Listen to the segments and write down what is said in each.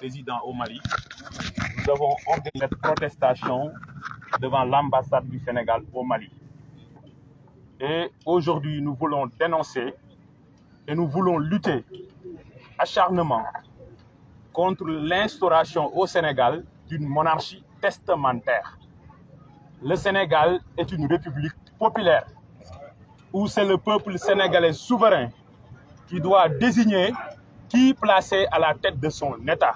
président au Mali, nous avons organisé cette protestation devant l'ambassade du Sénégal au Mali. Et aujourd'hui, nous voulons dénoncer et nous voulons lutter acharnement contre l'instauration au Sénégal d'une monarchie testamentaire. Le Sénégal est une république populaire où c'est le peuple sénégalais souverain qui doit désigner qui placer à la tête de son État.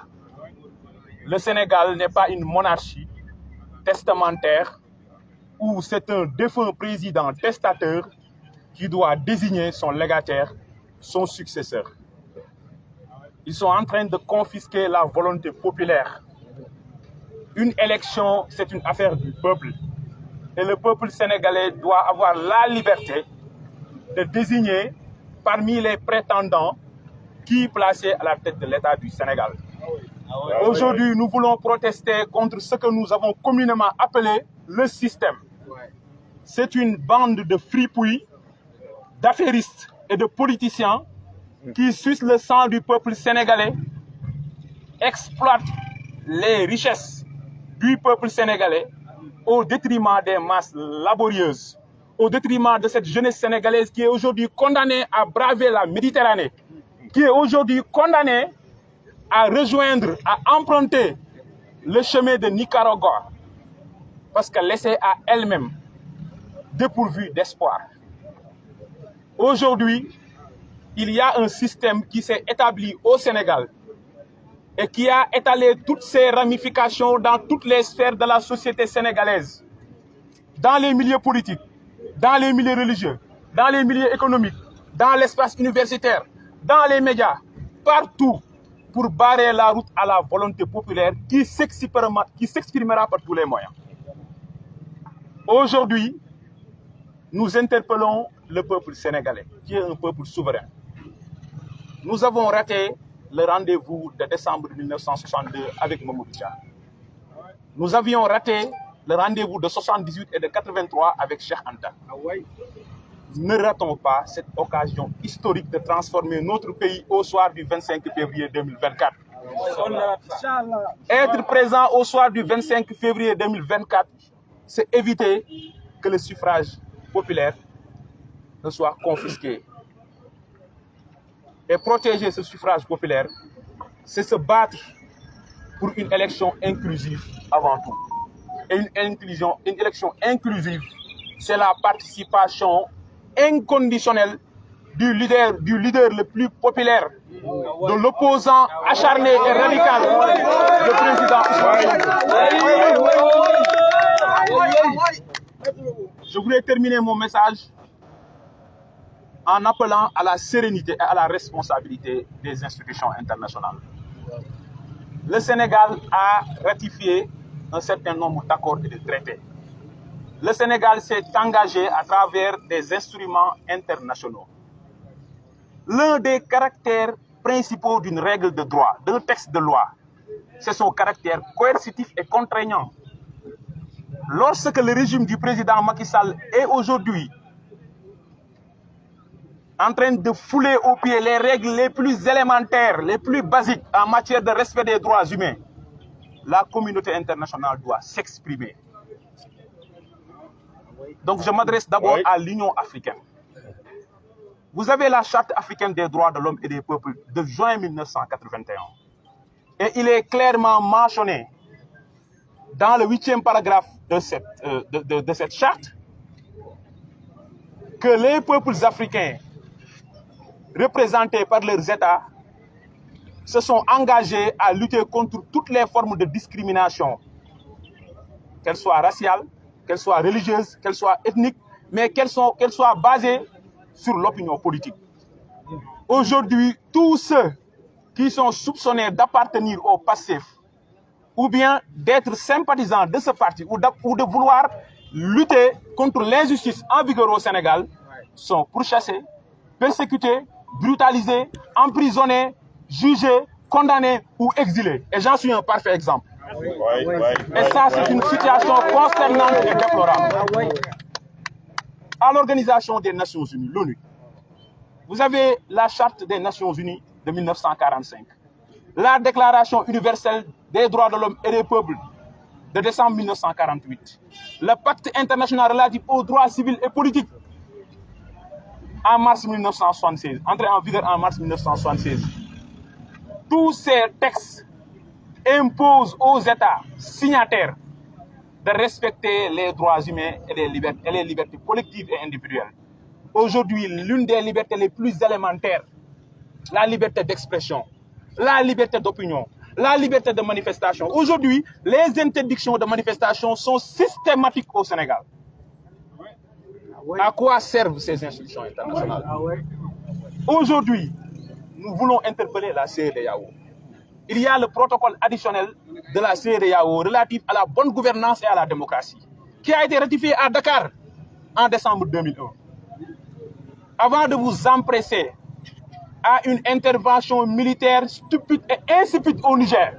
Le Sénégal n'est pas une monarchie testamentaire où c'est un défunt président testateur qui doit désigner son légataire, son successeur. Ils sont en train de confisquer la volonté populaire. Une élection, c'est une affaire du peuple. Et le peuple sénégalais doit avoir la liberté de désigner parmi les prétendants qui placer à la tête de l'État du Sénégal. Aujourd'hui, nous voulons protester contre ce que nous avons communément appelé le système. C'est une bande de fripouilles, d'affairistes et de politiciens qui sucent le sang du peuple sénégalais, exploitent les richesses du peuple sénégalais au détriment des masses laborieuses, au détriment de cette jeunesse sénégalaise qui est aujourd'hui condamnée à braver la Méditerranée, qui est aujourd'hui condamnée à rejoindre, à emprunter le chemin de Nicaragua, parce qu'elle laissait à elle-même dépourvue d'espoir. Aujourd'hui, il y a un système qui s'est établi au Sénégal et qui a étalé toutes ses ramifications dans toutes les sphères de la société sénégalaise, dans les milieux politiques, dans les milieux religieux, dans les milieux économiques, dans l'espace universitaire, dans les médias, partout, pour barrer la route à la volonté populaire qui s'exprimera par tous les moyens. Aujourd'hui, nous interpellons le peuple sénégalais, qui est un peuple souverain. Nous avons raté le rendez-vous de décembre 1962 avec Mamadou Dia. Nous avions raté le rendez-vous de 78 et de 83 avec Cheikh Anta. Ne ratons pas cette occasion historique de transformer notre pays au soir du 25 février 2024. Être présent au soir du 25 février 2024, c'est éviter que le suffrage populaire ne soit confisqué. Et protéger ce suffrage populaire, c'est se battre pour une élection inclusive avant tout. Et une élection inclusive, c'est la participation inconditionnelle du leader le plus populaire, de l'opposant acharné et radical, le président Ousmane. Je voulais terminer mon message en appelant à la sérénité et à la responsabilité des institutions internationales. Le Sénégal a ratifié un certain nombre d'accords et de traités. Le Sénégal s'est engagé à travers des instruments internationaux. L'un des caractères principaux d'une règle de droit, d'un texte de loi, c'est son caractère coercitif et contraignant. Lorsque le régime du président Macky Sall est aujourd'hui en train de fouler aux pieds les règles les plus élémentaires, les plus basiques en matière de respect des droits humains, la communauté internationale doit s'exprimer. Donc je m'adresse d'abord à l'Union africaine. Vous avez la Charte africaine des droits de l'homme et des peuples de juin 1981. Et il est clairement mentionné dans le 8e paragraphe de cette charte que les peuples africains représentés par leurs États se sont engagés à lutter contre toutes les formes de discrimination, qu'elles soient raciales, qu'elles soient religieuses, qu'elles soient ethniques, mais qu'elles soient basées sur l'opinion politique. Aujourd'hui, tous ceux qui sont soupçonnés d'appartenir au passif ou bien d'être sympathisants de ce parti ou de vouloir lutter contre l'injustice en vigueur au Sénégal sont pourchassés, persécutés, brutalisés, emprisonnés, jugés, condamnés ou exilés. Et j'en suis un parfait exemple. Et ça, c'est une situation consternante et déplorable. À l'Organisation des Nations Unies, l'ONU, vous avez la Charte des Nations Unies de 1945. la Déclaration universelle des droits de l'homme et des peuples de décembre 1948, le pacte international relatif aux droits civils et politiques en mars 1976, entré en vigueur en mars 1976. Tous ces textes imposent aux États signataires de respecter les droits humains et les libertés collectives et individuelles. Aujourd'hui, l'une des libertés les plus élémentaires, la liberté d'expression, la liberté d'opinion, la liberté de manifestation. Aujourd'hui, les interdictions de manifestation sont systématiques au Sénégal. À quoi servent ces institutions internationales? Aujourd'hui, nous voulons interpeller la CEDEAO. Il y a le protocole additionnel de la CEDEAO relatif à la bonne gouvernance et à la démocratie, qui a été ratifié à Dakar en décembre 2001. Avant de vous empresser à une intervention militaire stupide et insipide au Niger,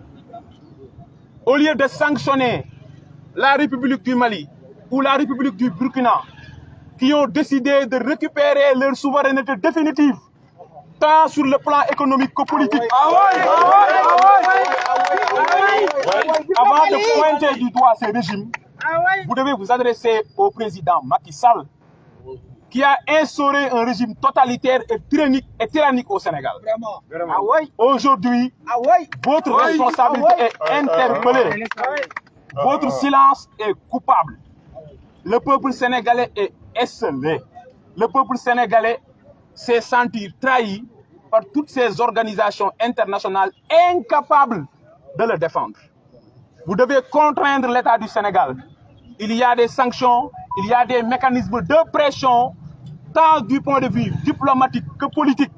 au lieu de sanctionner la République du Mali ou la République du Burkina, qui ont décidé de récupérer leur souveraineté définitive, tant sur le plan économique que politique. Avant de pointer du doigt ces régimes, vous devez vous adresser au président Macky Sall, qui a instauré un régime totalitaire et tyrannique au Sénégal. Aujourd'hui, votre responsabilité est interpellée. Votre silence est coupable. Le peuple sénégalais est esselé. Le peuple sénégalais s'est senti trahi par toutes ces organisations internationales incapables de le défendre. Vous devez contraindre l'État du Sénégal. Il y a des sanctions, il y a des mécanismes de pression, tant du point de vue diplomatique que politique,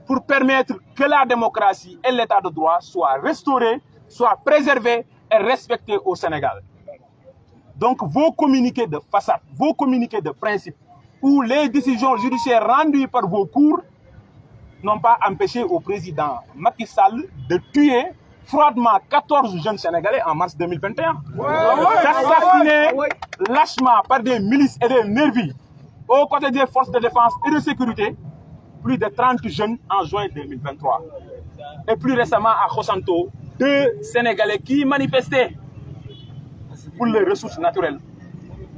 pour permettre que la démocratie et l'État de droit soient restaurés, soient préservés et respectés au Sénégal. Donc vos communiqués de façade, vos communiqués de principe, ou les décisions judiciaires rendues par vos cours n'ont pas empêché au président Macky Sall de tuer froidement 14 jeunes Sénégalais en mars 2021. D'assassiner lâchement par des milices et des nervis aux côtés des forces de défense et de sécurité plus de 30 jeunes en juin 2023. Et plus récemment à Khossanto, 2 Sénégalais qui manifestaient pour les ressources naturelles,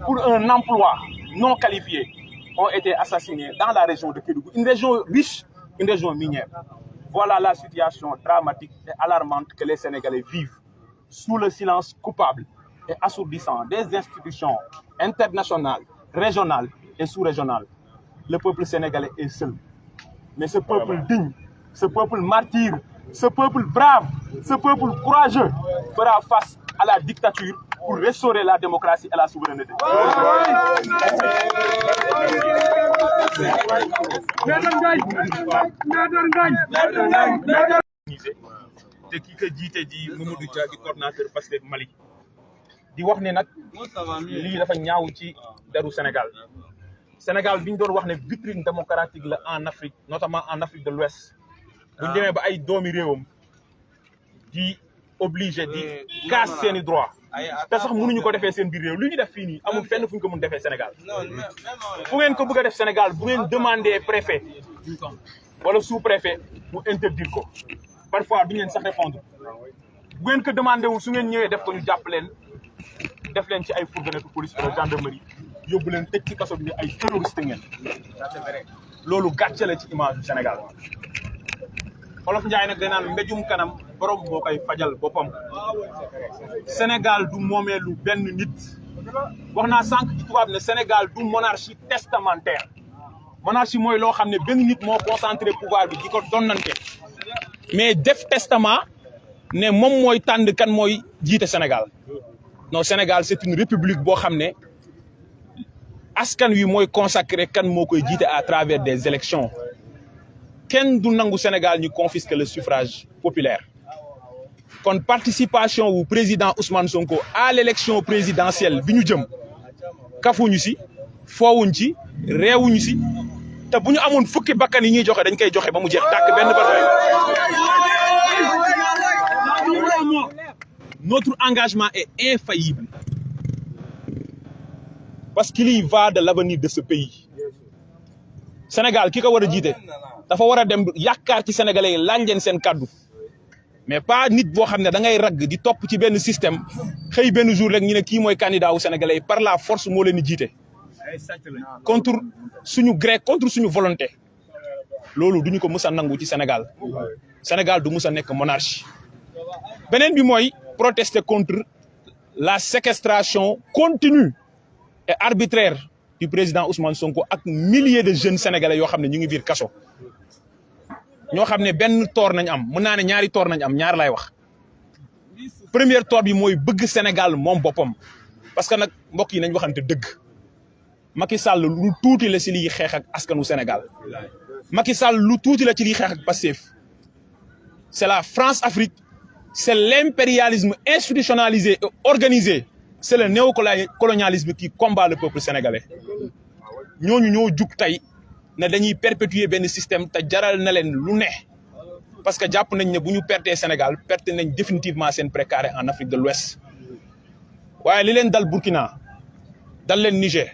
pour un emploi non qualifié, ont été assassinés dans la région de Kédougou, une région riche, une région minière. Voilà la situation dramatique et alarmante que les Sénégalais vivent sous le silence coupable et assourdissant des institutions internationales, régionales et sous-régionales. Le peuple sénégalais est seul. Mais ce peuple digne, ce peuple martyr, ce peuple brave, ce peuple courageux fera face à la dictature pour restaurer la démocratie et la souveraineté. te ki ko jiite di Mamadou Dia di coordinateur Pastef Mali di wax ne nag lii dafa ñaaw ci deru Sénégal bi ñu doon wax ne vitrine démocratique la en Afrique, notamment en Afrique de l'Ouest, bu ñu demee ba ay doomi réewam di obligé di casse seeni droit te sax mënuñu ko defee seen biir réew li ñu def fii nii amul fenn fu ñu ko mën defee Sénégal. fu ngeen ko bëgg a def Sénégal bu ngeen demandé préfet wala sous-préfet mu interdire ko parfois duñ leen sax répondre bu ngeen ko demandé wu su ngeen ñëwee def ko ñu jàpp leen def leen ci ay fourgonnette police wala gendarmerie yóbbu leen tëj ci kaso bi ay terroriste ngeen. loolu gàcce la ci image du Sénégal. Olof Njaay nag day naan mbéjum kanam borom moo koy fajal boppam. Sénégal du moomeelu benn nit. wax naa sànq ci tubaab ne Sénégal du monarchie testamentaire. monarchie mooy loo xam ne benn nit moo concentré pouvoir bi di ko donnante. mais def testament ne moom mooy tànn kan mooy jiite Sénégal. non, Sénégal c'est une république boo xam ne askan wi mooy consacré kan moo koy jiite à travers des élections. kenn du nangu Sénégal ñu confisque le suffrage populaire. kon participation wu président Ousmane Sonko à l'élection présidentielle bi ñu jëm kafuñu si foowuñ ci réewuñu si te bu ñu amoon fukki bakkan yi ñuy joxe dañ koy joxe ba mu jeex tàkk benn bakkan. Notre engagement est infaillible parce qu'il y va de l'avenir de ce pays. Sénégal ki ko war a jiite dafa war a dem yaakaar ci sénégalais yi laaj leen seen kàddu mais pas nit boo xam ne da ngay ragg di topp ci benn système xëy benn jour rek ñu ne kii mooy candidat wu sénégalais yi par la force moo leen di jiite contre suñu gré contre suñu volonté loolu duñu ko mës a nangu ci Sénégal Sénégal du mës a nekk monarchie beneen bi mooy protester contre la séquestration continue et arbitraire du président Ousmane Sonko ak milliers de jeunes sénégalais yoo xam ne ñu ngi biir kaso ñoo xam ne benn toor nañ am mën naa ne ñaari toor nañ am ñaar laay wax première toor bi mooy bëgg Sénégal moom boppam parce que nag mbokk yi nañ waxante dëgg Macky Sall lu tuuti la si liy xeex ak askanu Sénégal Macky Sall lu tuuti la ci liy xeex ak Pastef c'est la France-Afrique c'est l'impérialisme institutionnalisé et organisé c'est le néocolonialisme qui combat le peuple sénégalais ñooñu ñoo jug tey ne dañuy perpétuer benn système te jaral na leen lu ne parce que jàpp nañ ne bu ñu pertee Sénégal perte nañ définitivement seen précaré en Afrique de l'Ouest waaye li leen dal Burkina dal leen Niger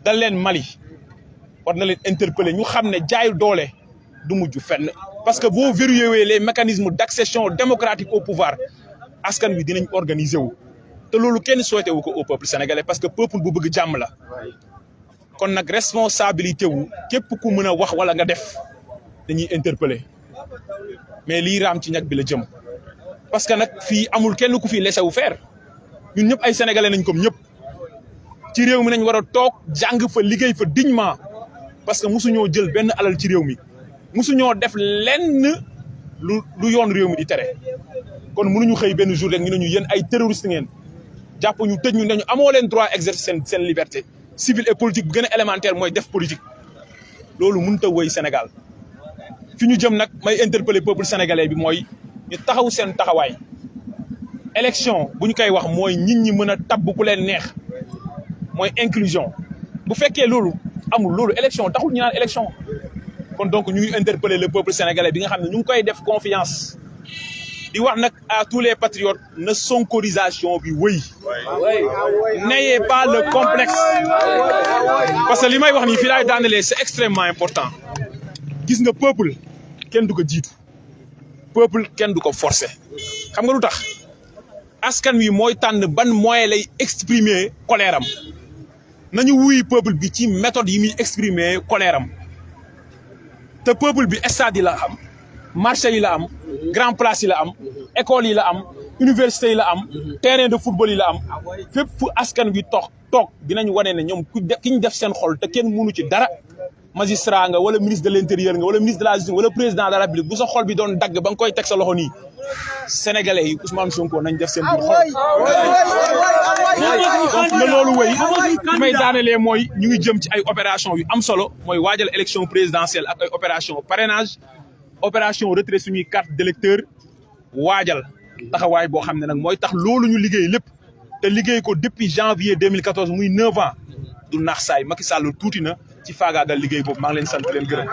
dal leen Mali war na leen interpeller ñu xam ne jaay doole du mujj fenn parce que boo verrouillé les mécanismes d'accession démocratique au pouvoir askan wi dinañ organiser wu te loolu kenn souhaité wu ko au peuple sénégalais parce que peuple bu bëgg jàmm la kon nag responsabilité wu képp ku mën a wax wala nga def dañuy interpeller mais lii raam ci ñag bi la jëm parce que nag fii amul kenn ku fi laissé wu faire ñun ñëpp ay sénégalais nañ comme ñëpp ci réew mi nañ war a toog jàng fa liggéey fa dignement parce que mosuñoo jël benn alal ci réew mi mosuñoo def lenn lu yoon réew mi di tere kon mënuñu xëy benn jour rek ñu ne ñu yéen ay terroriste ngeen jàpp ñu tëj ñu ne ñu amoo leen droit exercer seen liberté civile et politique bu gën a élémentaire mooy def politique loolu mënut a wëy Sénégal fi ñu jëm nag may interpeller peuple sénégalais bi mooy ñu taxaw seen taxawaay élection bu ñu koy wax mooy nit ñi mën a tabb ku leen neex mooy inclusion bu fekkee loolu amul loolu élection taxul ñu naan élection kon donc ñu ngi interpeller le peuple sénégalais bi nga xam ne ñu ngi koy def confiance di wax nag à tous les patriotes na sonkorisation bi wëy n'ayez pas le complexe parce que li may wax nii fii laay daanelee c'est extrêmement important gis nga peuple kenn du ko jiitu peuple kenn du ko forcer xam nga lu tax askan wi mooy tànn ban moyen lay exprimer colère am nañu wuy peuple bi ci méthode yi muy exprimer colère am te peuple bi stade yi la am marché yi la am grand place yi la am école yi la am université yi la am terrain de football yi la am fépp fu askan wi toog dinañ wane ne ñoom ki ñu def seen xol te kenn mënu ci dara magistrat nga wala ministre de l'intérieur nga wala ministre de la justice wala président de la république bu sa xol bi doon dagg ba nga koy teg sa loxo nii sénégalais yi Ousmane Sonko nañ def seen biir xol donc na loolu wéy li may daanelee mooy ñu ngi jëm ci ay opération yu am solo mooy waajal élection présidentielle ak ay opération parrainage opération retrait suñuy carte d'électeur waajal taxawaay boo xam ne nag mooy tax loolu ñu liggéey lépp te liggéey ko depuis janvier 2014 muy 9 ans du naax saay Macky Sall tuuti na ci faagaagal liggéey boobu maa ngi leen sant leen gërëm.